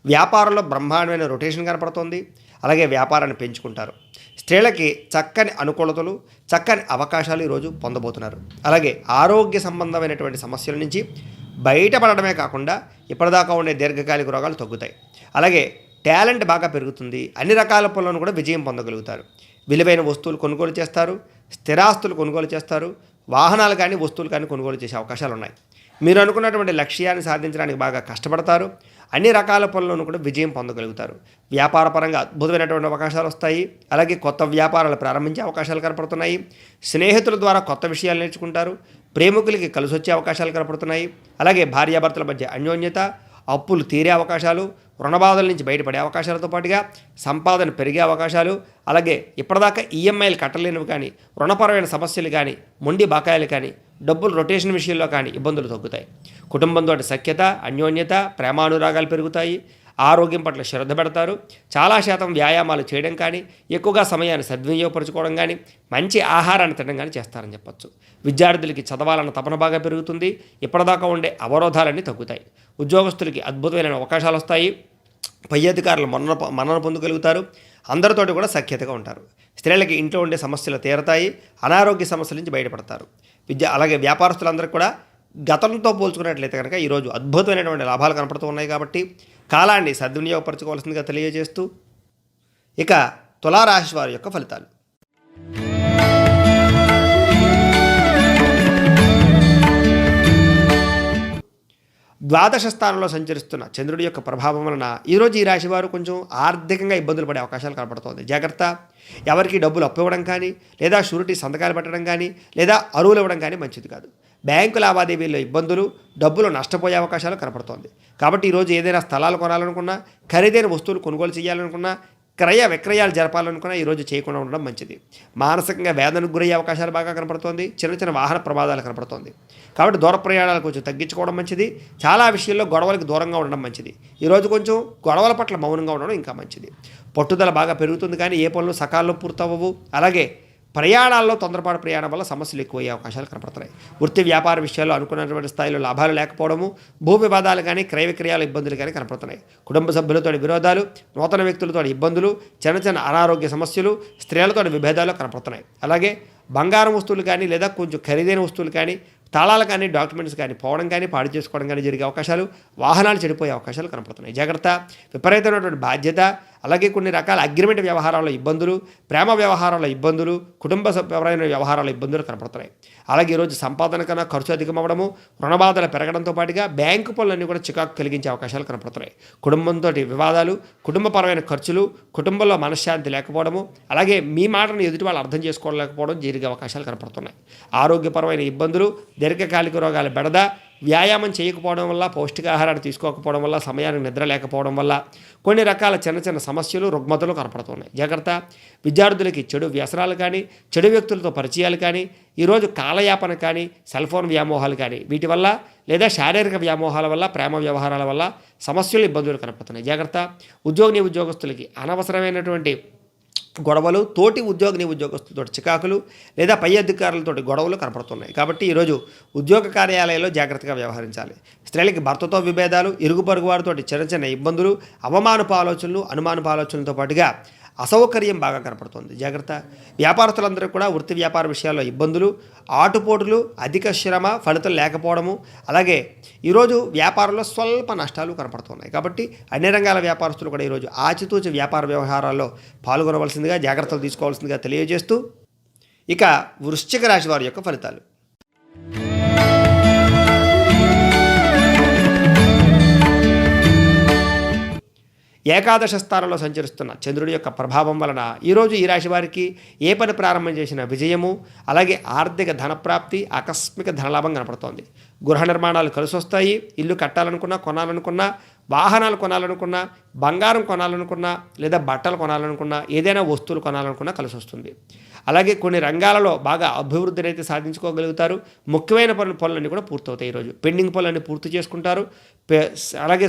S1: వ్యాపారంలో బ్రహ్మాండమైన రొటేషన్ కనపడుతుంది. అలాగే వ్యాపారాన్ని పెంచుకుంటారు. స్త్రీలకి చక్కని అనుకూలతలు, చక్కని అవకాశాలు ఈరోజు పొందబోతున్నారు. అలాగే ఆరోగ్య సంబంధమైనటువంటి సమస్యల నుంచి బయటపడడమే కాకుండా ఇప్పటిదాకా ఉండే దీర్ఘకాలిక రోగాలు తగ్గుతాయి. అలాగే టాలెంట్ బాగా పెరుగుతుంది. అన్ని రకాల పనులను కూడా విజయం పొందగలుగుతారు. విలువైన వస్తువులు కొనుగోలు చేస్తారు, స్థిరాస్తులు కొనుగోలు చేస్తారు, వాహనాలు కానీ వస్తువులు కానీ కొనుగోలు చేసే అవకాశాలు ఉన్నాయి. మీరు అనుకున్నటువంటి లక్ష్యాన్ని సాధించడానికి బాగా కష్టపడతారు. అన్ని రకాల పనులను కూడా విజయం పొందగలుగుతారు. వ్యాపారపరంగా అద్భుతమైనటువంటి అవకాశాలు వస్తాయి. అలాగే కొత్త వ్యాపారాలు ప్రారంభించే అవకాశాలు కనపడుతున్నాయి. స్నేహితుల ద్వారా కొత్త విషయాలు నేర్చుకుంటారు. ప్రేమికులకి కలిసి వచ్చే అవకాశాలు కనపడుతున్నాయి. అలాగే భార్యాభర్తల మధ్య అన్యోన్యత, అప్పులు తీరే అవకాశాలు, రుణబాధల నుంచి బయటపడే అవకాశాలతో పాటుగా సంపాదన పెరిగే అవకాశాలు, అలాగే ఇప్పటిదాకా ఈఎంఐలు కట్టలేనివి కానీ, రుణపరమైన సమస్యలు కానీ, మొండి బకాయిలు కానీ, డబ్బులు రొటేషన్ విషయంలో కానీ ఇబ్బందులు తగ్గుతాయి. కుటుంబంతో సఖ్యత, అన్యోన్యత, ప్రేమానురాగాలు పెరుగుతాయి. ఆరోగ్యం పట్ల శ్రద్ధ పెడతారు. చాలా శాతం వ్యాయామాలు చేయడం కానీ, ఎక్కువగా సమయాన్ని సద్వినియోగపరచుకోవడం కానీ, మంచి ఆహారాన్ని తినడం కానీ చేస్తారని చెప్పచ్చు. విద్యార్థులకి చదవాలన్న తపన బాగా పెరుగుతుంది. ఇప్పటిదాకా ఉండే అవరోధాలన్నీ తగ్గుతాయి. ఉద్యోగస్తులకి అద్భుతమైన అవకాశాలు వస్తాయి. పై అధికారులు మన్నన పొందగలుగుతారు. అందరితోటి కూడా సఖ్యతగా ఉంటారు. స్త్రీలకి ఇంట్లో ఉండే సమస్యలు తీరతాయి. అనారోగ్య సమస్యల నుంచి బయటపడతారు. అలాగే వ్యాపారస్తులందరికీ కూడా గతంతో పోల్చుకున్నట్లయితే కనుక ఈరోజు అద్భుతమైనటువంటి లాభాలు కనపడుతూ ఉన్నాయి. కాబట్టి కాలాన్ని సద్వినియోగపరచుకోవాల్సిందిగా తెలియజేస్తూ ఇక తులారాశి వారి యొక్క ఫలితాలు. ద్వాదశ స్థానంలో సంచరిస్తున్న చంద్రుడి యొక్క ప్రభావం వలన ఈరోజు ఈ రాశి వారు కొంచెం ఆర్థికంగా ఇబ్బందులు పడే అవకాశాలు కనపడుతోంది. జాగ్రత్త. ఎవరికి డబ్బులు అప్పు ఇవ్వడం కానీ, లేదా షూరిటీ సంతకాలు పెట్టడం కానీ, లేదా అరువులు ఇవ్వడం కానీ మంచిది కాదు. బ్యాంకు లావాదేవీల్లో ఇబ్బందులు, డబ్బులు నష్టపోయే అవకాశాలు కనపడుతోంది. కాబట్టి ఈరోజు ఏదైనా స్థలాలు కొనాలనుకున్నా, ఖరీదైన వస్తువులు కొనుగోలు చేయాలనుకున్నా, క్రయ విక్రయాలు జరపాలనుకున్నా ఈరోజు చేయకుండా ఉండడం మంచిది. మానసికంగా వేదనకు గురయ్యే అవకాశాలు బాగా కనపడుతోంది. చిన్న చిన్న వాహన ప్రమాదాలు కనపడుతోంది. కాబట్టి దూర ప్రయాణాలు కొంచెం తగ్గించుకోవడం మంచిది. చాలా విషయాల్లో గొడవలకు దూరంగా ఉండడం మంచిది. ఈరోజు కొంచెం గొడవల పట్ల మౌనంగా ఉండడం ఇంకా మంచిది. పట్టుదల బాగా పెరుగుతుంది కానీ ఏ పనులు సకాలంలో పూర్తవ్వవు. అలాగే ప్రయాణాల్లో తొందరపాటు ప్రయాణం వల్ల సమస్యలు ఎక్కువయ్యే అవకాశాలు కనపడుతున్నాయి. వృత్తి వ్యాపార విషయాల్లో అనుకున్నటువంటి స్థాయిలో లాభాలు లేకపోవడము, భూ వివాదాలు కానీ, క్రయ విక్రయాల ఇబ్బందులు కానీ కనపడుతున్నాయి. కుటుంబ సభ్యులతో విరోధాలు, నూతన వ్యక్తులతో ఇబ్బందులు, చిన్న చిన్న అనారోగ్య సమస్యలు, స్త్రీలతో విభేదాలు కనపడుతున్నాయి. అలాగే బంగారం వస్తువులు కానీ, లేదా కొంచెం ఖరీదైన వస్తువులు కానీ, తాళాలు కానీ, డాక్యుమెంట్స్ కానీ పోవడం కానీ, పాడు చేసుకోవడం కానీ జరిగే అవకాశాలు, వాహనాలు చెడిపోయే అవకాశాలు కనపడుతున్నాయి. జాగ్రత్త. విపరీతమైనటువంటి బాధ్యత, అలాగే కొన్ని రకాల అగ్రిమెంట్ వ్యవహారాల్లో ఇబ్బందులు, ప్రేమ వ్యవహారాల్లో ఇబ్బందులు, కుటుంబ సభ్యులైన వ్యవహారాల్లో ఇబ్బందులు కనపడుతున్నాయి. అలాగే ఈరోజు సంపాదన కన్నా ఖర్చు అధికమవ్వడము, రుణబాధలు పెరగడంతో పాటుగా బ్యాంకు పనులన్నీ కూడా చికాకు కలిగించే అవకాశాలు కనపడుతున్నాయి. కుటుంబంతో వివాదాలు, కుటుంబపరమైన ఖర్చులు, కుటుంబంలో మనశ్శాంతి లేకపోవడము, అలాగే మీ మాటను ఎదుటి వాళ్ళు అర్థం చేసుకోలేకపోవడం జరిగే అవకాశాలు కనపడుతున్నాయి. ఆరోగ్యపరమైన ఇబ్బందులు, దీర్ఘకాలిక రోగాల బెడద, వ్యాయామం చేయకపోవడం వల్ల, పౌష్టికాహారాన్ని తీసుకోకపోవడం వల్ల, సమయానికి నిద్ర లేకపోవడం వల్ల కొన్ని రకాల చిన్న చిన్న సమస్యలు, రుగ్మతలు కనపడుతున్నాయి. జాగ్రత్త. విద్యార్థులకి చెడు వ్యసనాలు కానీ, చెడు వ్యక్తులతో పరిచయాలు కానీ, ఈరోజు కాలయాపన కానీ, సెల్ ఫోన్ వ్యామోహాలు కానీ, వీటి వల్ల లేదా శారీరక వ్యామోహాల వల్ల, ప్రేమ వ్యవహారాల వల్ల సమస్యలు, ఇబ్బందులు కనపడుతున్నాయి. జాగ్రత్త. ఉద్యోగస్తులకి అనవసరమైనటువంటి గొడవలు, తోటి ఉద్యోగస్తులతో చికాకులు, లేదా పై అధికారులతో గొడవలు కనపడుతున్నాయి. కాబట్టి ఈరోజు ఉద్యోగ కార్యాలయాల్లో జాగ్రత్తగా వ్యవహరించాలి. స్త్రీలకి భర్తతో విభేదాలు, ఇరుగు పొరుగు వారితో చిన్న చిన్న ఇబ్బందులు, అవమానపు ఆలోచనలు, అనుమానపు ఆలోచనలతో పాటుగా అసౌకర్యం బాగా కనపడుతుంది. జాగ్రత్త. వ్యాపారస్తులందరూ కూడా వృత్తి వ్యాపార విషయాల్లో ఇబ్బందులు, ఆటుపోటులు, అధిక శ్రమ, ఫలితం లేకపోవడము, అలాగే ఈరోజు వ్యాపారంలో స్వల్ప నష్టాలు కనపడుతున్నాయి. కాబట్టి అన్ని రంగాల వ్యాపారస్తులు కూడా ఈరోజు ఆచితూచి వ్యాపార వ్యవహారాల్లో పాల్గొనవలసిందిగా, జాగ్రత్తలు తీసుకోవాల్సిందిగా తెలియజేస్తూ ఇక వృశ్చిక రాశి వారి యొక్క ఫలితాలు. ఏకాదశ స్థానంలో సంచరిస్తున్న చంద్రుడి యొక్క ప్రభావం వలన ఈరోజు ఈ రాశి వారికి ఏ పని ప్రారంభం చేసిన విజయము, అలాగే ఆర్థిక ధనప్రాప్తి, ఆకస్మిక ధనలాభం కనపడుతోంది. గృహ నిర్మాణాలు కలిసి వస్తాయి. ఇల్లు కట్టాలనుకున్నా, కొనాలనుకున్నా, వాహనాలు కొనాలనుకున్నా, బంగారం కొనాలనుకున్నా, లేదా బట్టలు కొనాలనుకున్నా, ఏదైనా వస్తువులు కొనాలనుకున్నా కలిసి వస్తుంది. అలాగే కొన్ని రంగాలలో బాగా అభివృద్ధిని అయితే సాధించుకోగలుగుతారు. ముఖ్యమైన పనులన్నీ కూడా పూర్తవుతాయి. ఈరోజు పెండింగ్ పనులన్నీ పూర్తి చేసుకుంటారు. అలాగే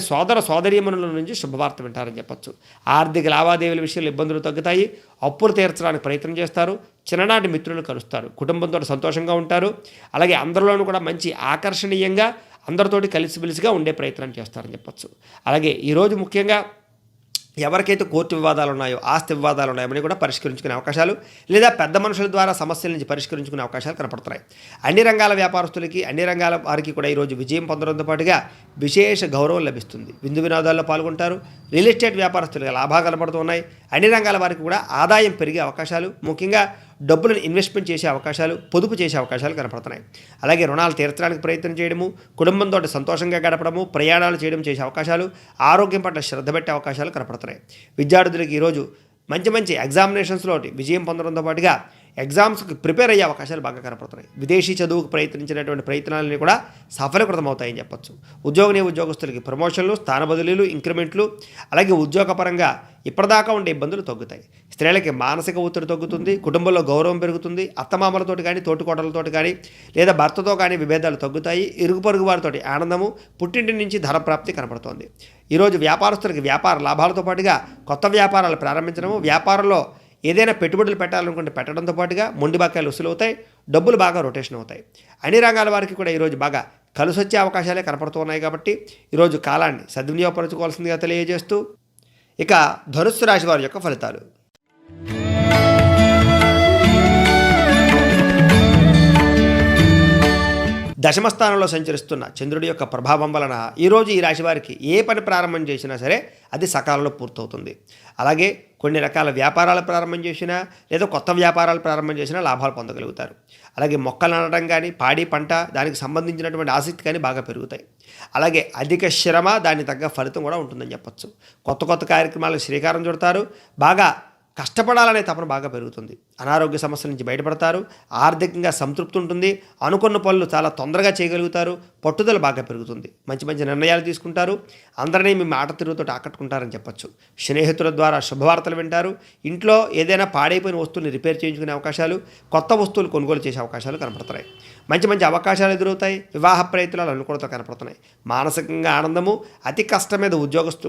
S1: సోదరీమణుల నుంచి శుభవార్త వింటారని చెప్పచ్చు. ఆర్థిక లావాదేవీల విషయంలో ఇబ్బందులు తగ్గుతాయి. అప్పులు తీర్చడానికి ప్రయత్నం చేస్తారు. చిన్ననాటి మిత్రులను కలుస్తారు. కుటుంబంతో సంతోషంగా ఉంటారు. అలాగే అందరిలోనూ కూడా మంచి ఆకర్షణీయంగా అందరితోటి కలిసిమెలిసిగా ఉండే ప్రయత్నం చేస్తారని చెప్పచ్చు. అలాగే ఈరోజు ముఖ్యంగా ఎవరికైతే కోర్టు వివాదాలు ఉన్నాయో, ఆస్తి వివాదాలు ఉన్నాయో అని కూడా పరిష్కరించుకునే అవకాశాలు, లేదా పెద్ద మనుషుల ద్వారా సమస్యల నుంచి పరిష్కరించుకునే అవకాశాలు కనపడుతున్నాయి. అన్ని రంగాల వ్యాపారస్తులకి, అన్ని రంగాల వారికి కూడా ఈరోజు విజయం పొందడంతో పాటుగా విశేష గౌరవం లభిస్తుంది. విందు వినోదాల్లో పాల్గొంటారు. రియల్ ఎస్టేట్ వ్యాపారస్తులుగా లాభాలు కనపడుతున్నాయి. అన్ని రంగాల వారికి కూడా ఆదాయం పెరిగే అవకాశాలు, ముఖ్యంగా డబ్బులను ఇన్వెస్ట్మెంట్ చేసే అవకాశాలు, పొదుపు చేసే అవకాశాలు కనపడుతున్నాయి. అలాగే రుణాలు తీర్చడానికి ప్రయత్నం చేయడము, కుటుంబంతో సంతోషంగా గడపడము, ప్రయాణాలు చేయడం చేసే అవకాశాలు, ఆరోగ్యం పట్ల శ్రద్ధ పెట్టే అవకాశాలు కనపడుతున్నాయి. విద్యార్థులకు ఈరోజు మంచి ఎగ్జామినేషన్స్లో విజయం పొందడంతో పాటుగా ఎగ్జామ్స్కి ప్రిపేర్ అయ్యే అవకాశాలు బాగా కనపడుతున్నాయి. విదేశీ చదువుకు ప్రయత్నించినటువంటి ప్రయత్నాలన్నీ కూడా సఫలీకృతమవుతాయని చెప్పచ్చు. ఉద్యోగస్తులకి ప్రమోషన్లు, స్థాన బదిలీలు, ఇంక్రిమెంట్లు, అలాగే ఉద్యోగపరంగా ఇప్పటిదాకా ఉండే ఇబ్బందులు తగ్గుతాయి. స్త్రీలకి మానసిక ఒత్తిడి తగ్గుతుంది. కుటుంబంలో గౌరవం పెరుగుతుంది. అత్తమామలతోటి కానీ, తోటికోటలతోటి కానీ, లేదా భర్తతో కానీ విభేదాలు తగ్గుతాయి. ఇరుగు పొరుగు వారితోటి ఆనందము, పుట్టింటి నుంచి ధనప్రాప్తి కనపడుతోంది. ఈరోజు వ్యాపారస్తులకి వ్యాపార లాభాలతో పాటుగా కొత్త వ్యాపారాలు ప్రారంభించడము, వ్యాపారంలో ఏదైనా పెట్టుబడులు పెట్టాలనుకుంటే పెట్టడంతో పాటుగా మొండి బకాయిలు వసూలు అవుతాయి, డబ్బులు బాగా రొటేషన్ అవుతాయి. అన్ని రంగాల వారికి కూడా ఈరోజు బాగా కలిసొచ్చే అవకాశాలే కనపడుతున్నాయి. కాబట్టి ఈరోజు కాలాన్ని సద్వినియోగపరచుకోవాల్సిందిగా తెలియజేస్తూ ఇక ధనుస్సు రాశి వారి యొక్క ఫలితాలు. దశమ స్థానంలో సంచరిస్తున్న చంద్రుడి యొక్క ప్రభావం వలన ఈరోజు ఈ రాశి వారికి ఏ పని ప్రారంభం చేసినా సరే అది సకాలంలో పూర్తవుతుంది. అలాగే కొన్ని రకాల వ్యాపారాలు ప్రారంభం చేసినా లేదా కొత్త వ్యాపారాలు ప్రారంభం చేసినా లాభాలు పొందగలుగుతారు. అలాగే మొక్కలు నాటడం కానీ, పాడి పంట, దానికి సంబంధించినటువంటి ఆసక్తి కానీ బాగా పెరుగుతాయి. అలాగే అధిక శ్రమ, దానికి తగ్గ ఫలితం కూడా ఉంటుందని చెప్పచ్చు. కొత్త కొత్త కార్యక్రమాలకు శ్రీకారం చుడతారు. బాగా కష్టపడాలనే తపన బాగా పెరుగుతుంది. అనారోగ్య సమస్యల నుంచి బయటపడతారు. ఆర్థికంగా సంతృప్తి ఉంటుంది. అనుకున్న పనులు చాలా తొందరగా చేయగలుగుతారు. పట్టుదల బాగా పెరుగుతుంది. మంచి మంచి నిర్ణయాలు తీసుకుంటారు. అందరినీ మీ మాట తిరుగుతో ఆకట్టుకుంటారని చెప్పచ్చు. స్నేహితుల ద్వారా శుభవార్తలు వింటారు. ఇంట్లో ఏదైనా పాడైపోయిన వస్తువుని రిపేర్ చేయించుకునే అవకాశాలు, కొత్త వస్తువులు కొనుగోలు చేసే అవకాశాలు కనపడుతున్నాయి. మంచి మంచి అవకాశాలు ఎదురవుతాయి. వివాహ ప్రయత్నాలు అనుకూలత కనపడుతున్నాయి. మానసికంగా ఆనందము, అతి కష్టం మీద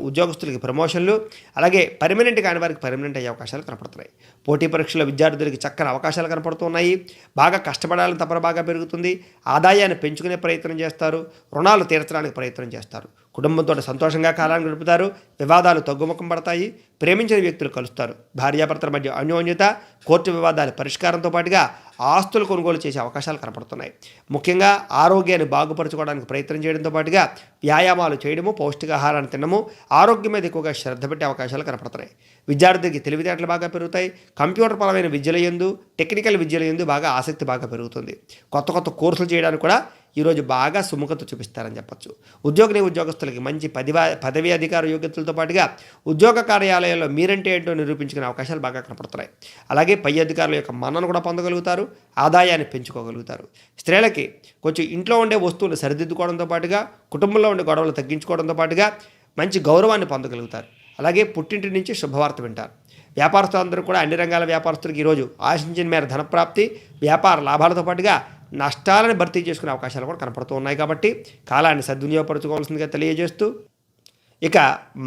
S1: ఉద్యోగస్తులకి ప్రమోషన్లు, అలాగే పర్మనెంట్ కాని వారికి పర్మనెంట్ అయ్యే అవకాశాలు కనపడుతున్నాయి. పోటీ పరీక్షల విద్యార్థులకి చక్కని అవకాశాలు కనపడుతున్నాయి. బాగా కష్టపడాలని తపన బాగా పెరుగుతుంది. ఆదాయాన్ని పెంచుకునే ప్రయత్నం చేస్తారు. రుణాలు తీర్చడానికి ప్రయత్నం చేస్తారు. కుటుంబంతో సంతోషంగా కాలాన్ని గడుపుతారు. వివాదాలు తగ్గుముఖం పడతాయి. ప్రేమించిన వ్యక్తులు కలుస్తారు. భార్యాభర్తల మధ్య అన్యోన్యత, కోర్టు వివాదాల పరిష్కారంతో పాటుగా ఆస్తులు కొనుగోలు చేసే అవకాశాలు కనపడుతున్నాయి. ముఖ్యంగా ఆరోగ్యాన్ని బాగుపరచుకోవడానికి ప్రయత్నం చేయడంతో పాటుగా వ్యాయామాలు చేయడము, పౌష్టికాహారాన్ని తినడము, ఆరోగ్యం మీద ఎక్కువగా శ్రద్ధ పెట్టే అవకాశాలు కనపడుతున్నాయి. విద్యార్థికి తెలివితేటలు బాగా పెరుగుతాయి. కంప్యూటర్ పరమైన విద్యల యందు, టెక్నికల్ విద్యల యందు బాగా ఆసక్తి బాగా పెరుగుతుంది. కొత్త కొత్త కోర్సులు చేయడానికి కూడా ఈరోజు బాగా సుముఖత చూపిస్తారని చెప్పచ్చు. ఉద్యోగస్తులకి మంచి పదవి అధికార యోగ్యతలతో పాటుగా ఉద్యోగ కార్యాలయాల్లో మీరంటే ఏంటో నిరూపించుకునే అవకాశాలు బాగా కనపడుతున్నాయి. అలాగే పై అధికారుల యొక్క మన్నను కూడా పొందగలుగుతారు. ఆదాయాన్ని పెంచుకోగలుగుతారు. స్త్రీలకి కొంచెం ఇంట్లో ఉండే వస్తువులు సరిదిద్దుకోవడంతో పాటుగా, కుటుంబంలో ఉండే గొడవలు తగ్గించుకోవడంతో పాటుగా మంచి గౌరవాన్ని పొందగలుగుతారు. అలాగే పుట్టింటి నుంచి శుభవార్త వింటారు. వ్యాపారస్తులందరూ కూడా అన్ని రంగాల వ్యాపారస్తులకు ఈరోజు ఆశించిన మేర ధనప్రాప్తి, వ్యాపార లాభాలతో పాటుగా నష్టాలను భర్తీ చేసుకునే అవకాశాలు కూడా కనపడుతూ ఉన్నాయి. కాబట్టి కాలాన్ని సద్వినియోగపరచుకోవాల్సిందిగా తెలియజేస్తూ ఇక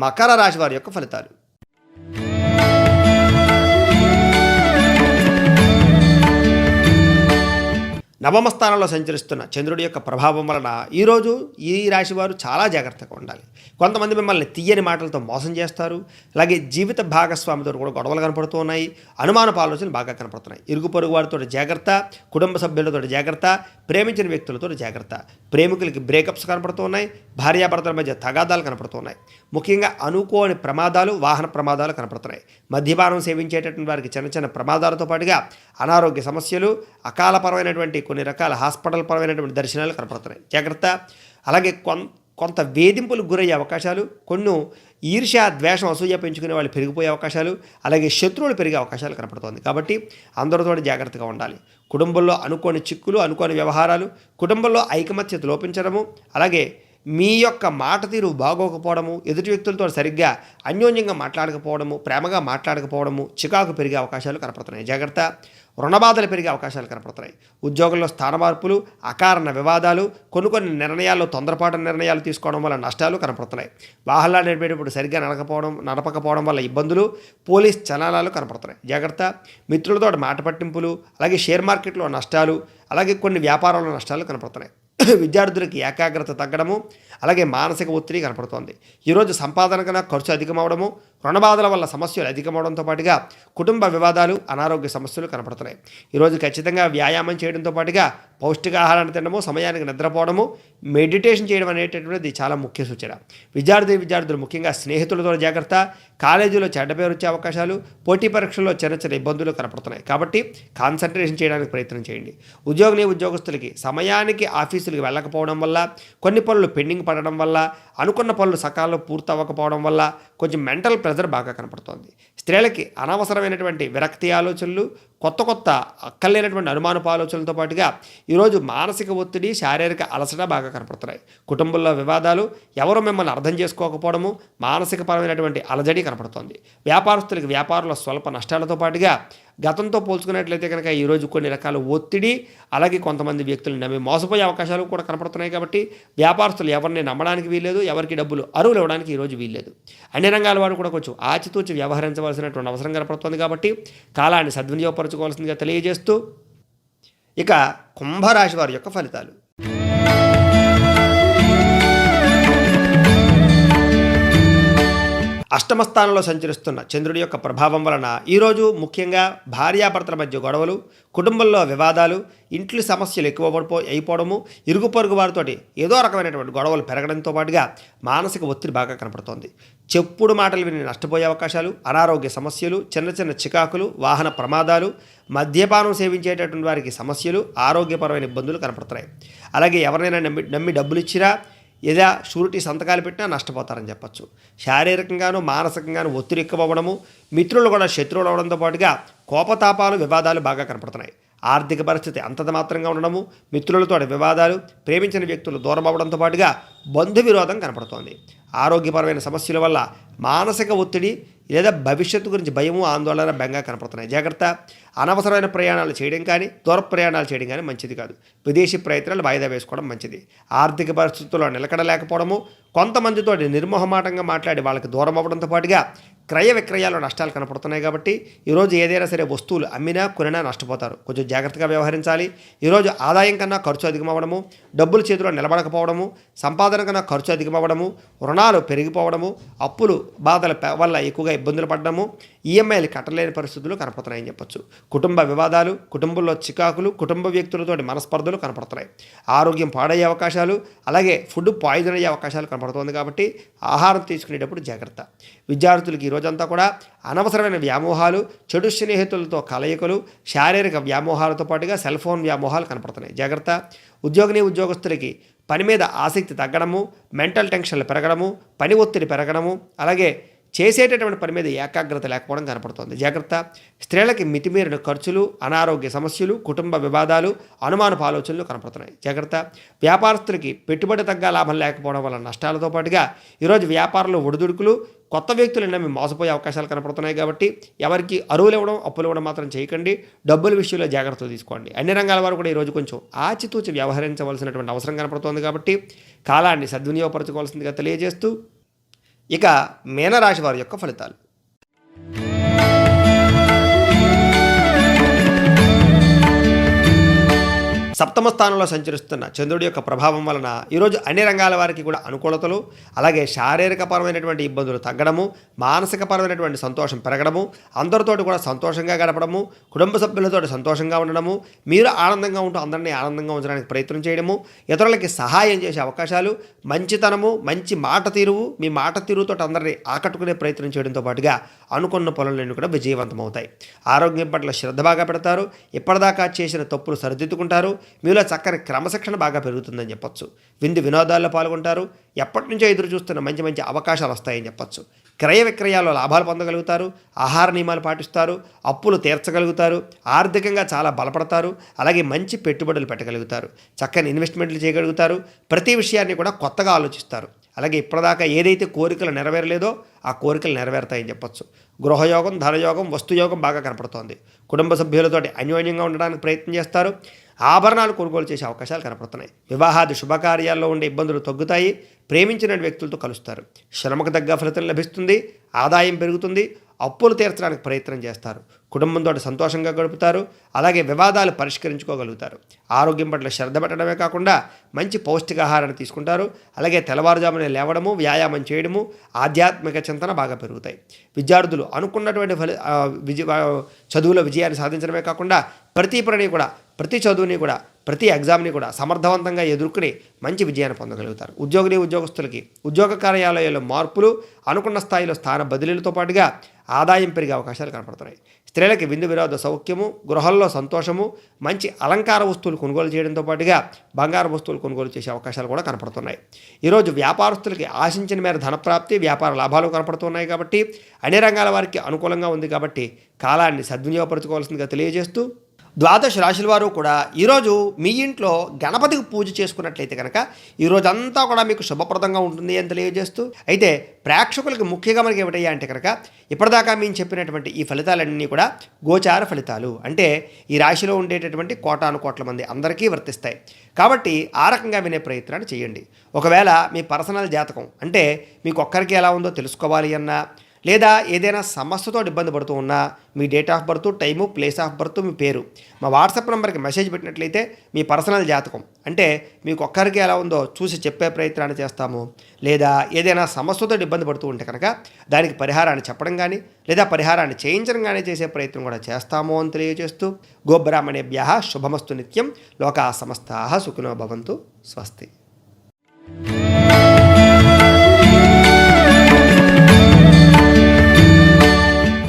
S1: మకర రాశి వారి యొక్క ఫలితాలు. నవమ స్థానంలో సంచరిస్తున్న చంద్రుడి యొక్క ప్రభావం వలన ఈరోజు ఈ రాశి వారు చాలా జాగ్రత్తగా ఉండాలి. కొంతమంది మిమ్మల్ని తీయని మాటలతో మోసం చేస్తారు. అలాగే జీవిత భాగస్వామితో కూడా గొడవలు కనపడుతూ ఉన్నాయి. అనుమానపు ఆలోచనలు బాగా కనపడుతున్నాయి. ఇరుగు పొరుగు వారితో జాగ్రత్త, కుటుంబ సభ్యులతో జాగ్రత్త, ప్రేమించిన వ్యక్తులతో జాగ్రత్త. ప్రేమికులకి బ్రేకప్స్ కనపడుతూ ఉన్నాయి. భార్యాభర్తల మధ్య తగాదాలు కనపడుతూ ఉన్నాయి. ముఖ్యంగా అనుకోని ప్రమాదాలు, వాహన ప్రమాదాలు కనపడుతున్నాయి. మద్యపానం సేవించేటటువంటి వారికి చిన్న చిన్న ప్రమాదాలతో పాటుగా అనారోగ్య సమస్యలు, అకాలపరమైనటువంటి కొన్ని రకాల హాస్పిటల్ పరమైనటువంటి దర్శనాలు కనపడుతున్నాయి. జాగ్రత్త. అలాగే కొంత వేధింపులకు గురయ్యే అవకాశాలు, కొన్ని ఈర్ష్య, ద్వేషం, అసూయ పెంచుకునే వాళ్ళు పెరిగిపోయే అవకాశాలు, అలాగే శత్రువులు పెరిగే అవకాశాలు కనపడుతుంది. కాబట్టి అందరితో జాగ్రత్తగా ఉండాలి. కుటుంబంలో అనుకోని చిక్కులు, అనుకోని వ్యవహారాలు, కుటుంబంలో ఐకమత్యత లోపించడము, అలాగే మీ యొక్క మాట తీరు బాగోకపోవడము, ఎదుటి వ్యక్తులతో సరిగ్గా అన్యోన్యంగా మాట్లాడకపోవడము, ప్రేమగా మాట్లాడకపోవడము, చికాకు పెరిగే అవకాశాలు కనపడుతున్నాయి. జాగ్రత్త. రుణబాధలు పెరిగే అవకాశాలు కనపడుతున్నాయి. ఉద్యోగంలో స్థాన మార్పులు, అకారణ వివాదాలు, కొన్ని నిర్ణయాల్లో తొందరపాటు నిర్ణయాలు తీసుకోవడం వల్ల నష్టాలు కనపడుతున్నాయి. వాహనాలు నడిపేటప్పుడు సరిగ్గా నడపకపోవడం వల్ల ఇబ్బందులు, పోలీస్ చలనాలు కనపడుతున్నాయి. జాగ్రత్త. మిత్రులతో మాట పట్టింపులు, అలాగే షేర్ మార్కెట్లో నష్టాలు, అలాగే కొన్ని వ్యాపారాల్లో నష్టాలు కనపడుతున్నాయి. విద్యార్థులకి ఏకాగ్రత తగ్గడము, అలాగే మానసిక ఒత్తిడి కనపడుతోంది. ఈరోజు సంపాదన కన్నా ఖర్చు అధికమవడము, రుణబాధల వల్ల సమస్యలు అధికమవడంతో పాటుగా కుటుంబ వివాదాలు, అనారోగ్య సమస్యలు కనపడుతున్నాయి. ఈరోజు ఖచ్చితంగా వ్యాయామం చేయడంతో పాటుగా పౌష్టికాహారాన్ని తినడము, సమయానికి నిద్రపోవడము, మెడిటేషన్ చేయడం అనేటటువంటిది చాలా ముఖ్య సూచన. విద్యార్థులు ముఖ్యంగా స్నేహితులతో జాగ్రత్త. కాలేజీలో చెడ్డ పేరు వచ్చే అవకాశాలు, పోటీ పరీక్షల్లో చిన్న ఇబ్బందులు కనపడుతున్నాయి. కాబట్టి కాన్సన్ట్రేషన్ చేయడానికి ప్రయత్నం చేయండి. ఉద్యోగస్తులకి సమయానికి ఆఫీసులకు వెళ్ళకపోవడం వల్ల, కొన్ని పనులు పెండింగ్ పడడం వల్ల, అనుకున్న పనులు సకాలంలో పూర్తి అవ్వకపోవడం వల్ల కొంచెం మెంటల్ ప్రెజర్ బాగా కనపడుతోంది. స్త్రీలకి అనవసరమైనటువంటి విరక్తి ఆలోచనలు, కొత్త అక్కర్లేనటువంటి అనుమానపు ఆలోచనలతో పాటుగా ఈరోజు మానసిక ఒత్తిడి, శారీరక అలసట బాగా కనపడుతున్నాయి. కుటుంబంలో వివాదాలు, ఎవరు మిమ్మల్ని అర్థం చేసుకోకపోవడము, మానసిక పరమైనటువంటి అలజడి కనపడుతోంది. వ్యాపారస్తులకి వ్యాపారంలో స్వల్ప నష్టాలతో పాటుగా గతంతో పోల్చుకున్నట్లయితే కనుక ఈరోజు కొన్ని రకాల ఒత్తిడి, అలాగే కొంతమంది వ్యక్తులను నమ్మి మోసపోయే అవకాశాలు కూడా కనపడుతున్నాయి. కాబట్టి వ్యాపారస్తులు ఎవరిని నమ్మడానికి వీల్లేదు, ఎవరికి డబ్బులు అరువులు ఇవ్వడానికి ఈరోజు వీల్లేదు. అన్ని రంగాల వారు కూడా కొంచెం ఆచితూచి వ్యవహరించవలసినటువంటి అవసరం కనపడుతుంది. కాబట్టి కాలాన్ని సద్వినియోగపరచుకోవాల్సిందిగా తెలియజేస్తూ ఇక కుంభరాశి వారి యొక్క ఫలితాలు. అష్టమ స్థానంలో సంచరిస్తున్న చంద్రుడి యొక్క ప్రభావం వలన ఈరోజు ముఖ్యంగా భార్యాభర్తల మధ్య గొడవలు, కుటుంబంలో వివాదాలు, ఇంట్లో సమస్యలు ఎక్కువ అయిపోవడము, ఇరుగు పొరుగు వారితోటి ఏదో రకమైనటువంటి గొడవలు పెరగడంతో పాటుగా మానసిక ఒత్తిడి బాగా కనపడుతోంది. చెప్పుడు మాటలు విని నష్టపోయే అవకాశాలు, అనారోగ్య సమస్యలు, చిన్న చిన్న చికాకులు, వాహన ప్రమాదాలు, మద్యపానం సేవించేటటువంటి వారికి సమస్యలు, ఆరోగ్యపరమైన ఇబ్బందులు కనపడుతున్నాయి. అలాగే ఎవరినైనా నమ్మి డబ్బులు ఇచ్చినా ఏదా షూరిటీ సంతకాలు పెట్టినా నష్టపోతారని చెప్పచ్చు. శారీరకంగాను మానసికంగాను ఒత్తిడి ఎక్కువవ్వడము, మిత్రులు కూడా శత్రువులు అవడంతో పాటుగా కోపతాపాలు, వివాదాలు బాగా కనపడుతున్నాయి. ఆర్థిక పరిస్థితి అంతంత మాత్రంగా ఉండడము, మిత్రులతో వివాదాలు, ప్రేమించిన వ్యక్తులు దూరం అవ్వడంతో పాటుగా బంధు విరోధం కనపడుతోంది. ఆరోగ్యపరమైన సమస్యల వల్ల మానసిక ఒత్తిడి లేదా భవిష్యత్తు గురించి భయము, ఆందోళన, బెంగ కనపడుతున్నాయి. జాగ్రత్త. అనవసరమైన ప్రయాణాలు చేయడం కానీ, దూర ప్రయాణాలు చేయడం కానీ మంచిది కాదు. విదేశీ ప్రయత్నాలు వాయిదా వేసుకోవడం మంచిది. ఆర్థిక పరిస్థితుల్లో నిలకడలేకపోవడము, కొంతమందితో నిర్మోహమాటంగా మాట్లాడి వాళ్ళకి దూరం అవ్వడంతో పాటుగా క్రయ విక్రయాల్లో నష్టాలు కనపడుతున్నాయి. కాబట్టి ఈరోజు ఏదైనా సరే వస్తువులు అమ్మినా కొనినా నష్టపోతారు. కొంచెం జాగ్రత్తగా వ్యవహరించాలి. ఈరోజు ఆదాయం కన్నా ఖర్చు అధికమవ్వడము, డబ్బులు చేతిలో నిలబడకపోవడము, సంపాదన కన్నా ఖర్చు అధికమవ్వడము, రుణాలు పెరిగిపోవడము, అప్పులు బాధల వల్ల ఎక్కువగా ఇబ్బందులు పడడము, ఈఎంఐలు కట్టలేని పరిస్థితులు కనపడుతున్నాయని చెప్పొచ్చు. కుటుంబ వివాదాలు, కుటుంబంలో చికాకులు, కుటుంబ వ్యక్తులతో మనస్పర్ధలు కనపడుతున్నాయి. ఆరోగ్యం పాడయ్యే అవకాశాలు, అలాగే ఫుడ్ పాయిజన్ అయ్యే అవకాశాలు కనపడుతుంది. కాబట్టి ఆహారం తీసుకునేటప్పుడు జాగ్రత్త. విద్యార్థులకి రోజంతా కూడా అనవసరమైన వ్యామోహాలు, చెడు స్నేహితులతో కలయికలు, శారీరక వ్యామోహాలతో పాటుగా సెల్ ఫోన్ వ్యామోహాలు కనపడుతున్నాయి. జాగ్రత్త. ఉద్యోగస్తులకి పని మీద ఆసక్తి తగ్గడము, మెంటల్ టెన్షన్లు పెరగడము, పని ఒత్తిడి పెరగడము, అలాగే చేసేటటువంటి పని మీద ఏకాగ్రత లేకపోవడం కనపడుతుంది. జాగ్రత్త. స్త్రీలకి మితిమీరిన ఖర్చులు, అనారోగ్య సమస్యలు, కుటుంబ వివాదాలు, అనుమానపు ఆలోచనలు కనపడుతున్నాయి. జాగ్రత్త. వ్యాపారస్తులకి పెట్టుబడి తగ్గ లాభం లేకపోవడం వల్ల నష్టాలతో పాటుగా ఈరోజు వ్యాపారంలో ఒడిదుడుకులు, కొత్త వ్యక్తులు నమ్మి మోసపోయే అవకాశాలు కనపడుతున్నాయి. కాబట్టి ఎవరికి అరువులు ఇవ్వడం, అప్పులు ఇవ్వడం మాత్రం చేయకండి. డబ్బుల విషయంలో జాగ్రత్తలు తీసుకోండి. అన్ని రంగాల వారు కూడా ఈరోజు కొంచెం ఆచితూచి వ్యవహరించవలసినటువంటి అవసరం కనపడుతోంది. కాబట్టి కాలాన్ని సద్వినియోగపరచుకోవాల్సిందిగా తెలియజేస్తూ ఇక మీనరాశి వారి యొక్క ఫలితాలు. సప్తమ స్థానంలో సంచరిస్తున్న చంద్రుడి యొక్క ప్రభావం వలన ఈరోజు అన్ని రంగాల వారికి కూడా అనుకూలతలు, అలాగే శారీరకపరమైనటువంటి ఇబ్బందులు తగ్గడము, మానసికపరమైనటువంటి సంతోషం పెరగడము, అందరితోటి కూడా సంతోషంగా గడపడము, కుటుంబ సభ్యులతో సంతోషంగా ఉండడము, మీరు ఆనందంగా ఉంటూ అందరినీ ఆనందంగా ఉంచడానికి ప్రయత్నం చేయడము, ఇతరులకి సహాయం చేసే అవకాశాలు, మంచితనము, మంచి మాట తీరువు, మీ మాట తీరుతో అందరినీ ఆకట్టుకునే ప్రయత్నం చేయడంతో పాటుగా అనుకున్న పనులన్నీ కూడా విజయవంతమవుతాయి. ఆరోగ్యం పట్ల శ్రద్ధ బాగా పెడతారు. ఇప్పటిదాకా చేసిన తప్పులు సరిదిద్దుకుంటారు. మీలో చక్కని క్రమశిక్షణ బాగా పెరుగుతుందని చెప్పొచ్చు. వినోదాల్లో పాల్గొంటారు. ఎప్పటి నుంచో ఎదురు చూస్తున్న మంచి మంచి అవకాశాలు వస్తాయని చెప్పొచ్చు. క్రయ విక్రయాల్లో లాభాలు పొందగలుగుతారు. ఆహార నియమాలు పాటిస్తారు. అప్పులు తీర్చగలుగుతారు. ఆర్థికంగా చాలా బలపడతారు. అలాగే మంచి పెట్టుబడులు పెట్టగలుగుతారు. చక్కని ఇన్వెస్ట్మెంట్లు చేయగలుగుతారు. ప్రతి విషయాన్ని కూడా కొత్తగా ఆలోచిస్తారు. అలాగే ఇప్పటిదాకా ఏదైతే కోరికలు నెరవేరలేదో ఆ కోరికలు నెరవేరుతాయని చెప్పొచ్చు. గృహయోగం, ధనయోగం, వస్తుయోగం బాగా కనపడుతోంది. కుటుంబ సభ్యులతోటి అన్యోన్యంగా ఉండడానికి ప్రయత్నం చేస్తారు. ఆభరణాలు కొనుగోలు చేసే అవకాశాలు కనపడుతున్నాయి. వివాహాది శుభకార్యాల్లో ఉండే ఇబ్బందులు తగ్గుతాయి. ప్రేమించిన వ్యక్తులతో కలుస్తారు. శ్రమకు తగ్గ ఫలితం లభిస్తుంది. ఆదాయం పెరుగుతుంది. అప్పులు తీర్చడానికి ప్రయత్నం చేస్తారు. కుటుంబంతో సంతోషంగా గడుపుతారు. అలాగే వివాదాలు పరిష్కరించుకోగలుగుతారు. ఆరోగ్యం పట్ల శ్రద్ధ పెట్టడమే కాకుండా మంచి పౌష్టికాహారాన్ని తీసుకుంటారు. అలాగే తెల్లవారుజామునే లేవడము, వ్యాయామం చేయడము, ఆధ్యాత్మిక చింతన బాగా పెరుగుతాయి. విద్యార్థులు అనుకున్నటువంటి చదువులో విజయాన్ని సాధించడమే కాకుండా ప్రతి చదువుని కూడా ప్రతి ఎగ్జామ్ని కూడా సమర్థవంతంగా ఎదుర్కొని మంచి విజయాన్ని పొందగలుగుతారు. ఉద్యోగస్తులకి ఉద్యోగ కార్యాలయాల్లో మార్పులు, అనుకున్న స్థాయిలో స్థాన బదిలీలతో పాటుగా ఆదాయం పెరిగే అవకాశాలు కనపడుతున్నాయి. స్త్రీలకి విరోధ సౌఖ్యము, గృహంలో సంతోషము, మంచి అలంకార వస్తువులు కొనుగోలు చేయడంతో పాటుగా బంగారు వస్తువులు కొనుగోలు చేసే అవకాశాలు కూడా కనపడుతున్నాయి. ఈరోజు వ్యాపారస్తులకి ఆశించిన మేర ధనప్రాప్తి, వ్యాపార లాభాలు కనపడుతున్నాయి. కాబట్టి అన్ని రంగాల వారికి అనుకూలంగా ఉంది. కాబట్టి కాలాన్ని సద్వినియోగపరచుకోవాల్సిందిగా తెలియజేస్తూ ద్వాదశ రాశుల వారు కూడా ఈరోజు మీ ఇంట్లో గణపతికి పూజ చేసుకున్నట్లయితే కనుక ఈరోజంతా కూడా మీకు శుభప్రదంగా ఉంటుంది అని తెలియజేస్తూ, అయితే ప్రేక్షకులకి ముఖ్యంగా మనకి ఏమిటయ్యా అంటే కనుక ఇప్పటిదాకా మేము చెప్పినటువంటి ఈ ఫలితాలన్నీ కూడా గోచార ఫలితాలు, అంటే ఈ రాశిలో ఉండేటటువంటి కోటాను కోట్ల మంది అందరికీ వర్తిస్తాయి. కాబట్టి ఆ రకంగా వినే ప్రయత్నాన్ని చేయండి. ఒకవేళ మీ పర్సనల్ జాతకం అంటే మీకు ఒక్కరికి ఎలా ఉందో తెలుసుకోవాలి అన్నా, లేదా ఏదైనా సమస్యతో ఇబ్బంది పడుతూ ఉన్నా మీ date of birth, time, place of birth, మీ పేరు మా వాట్సాప్ నెంబర్కి మెసేజ్ పెట్టినట్లయితే మీ పర్సనల్ జాతకం అంటే మీకు ఒక్కరికి ఎలా ఉందో చూసి చెప్పే ప్రయత్నాన్ని చేస్తాము. లేదా ఏదైనా సమస్యతో ఇబ్బంది పడుతూ ఉంటే కనుక దానికి పరిహారాన్ని చెప్పడం కానీ లేదా పరిహారాన్ని చేయించడం కానీ చేసే ప్రయత్నం కూడా చేస్తాము అని తెలియజేస్తూ, గోబ్రాహ్మణేభ్యః శుభమస్తు నిత్యం, లోకా సమస్తాః సుఖినో భవంతు. స్వస్తి.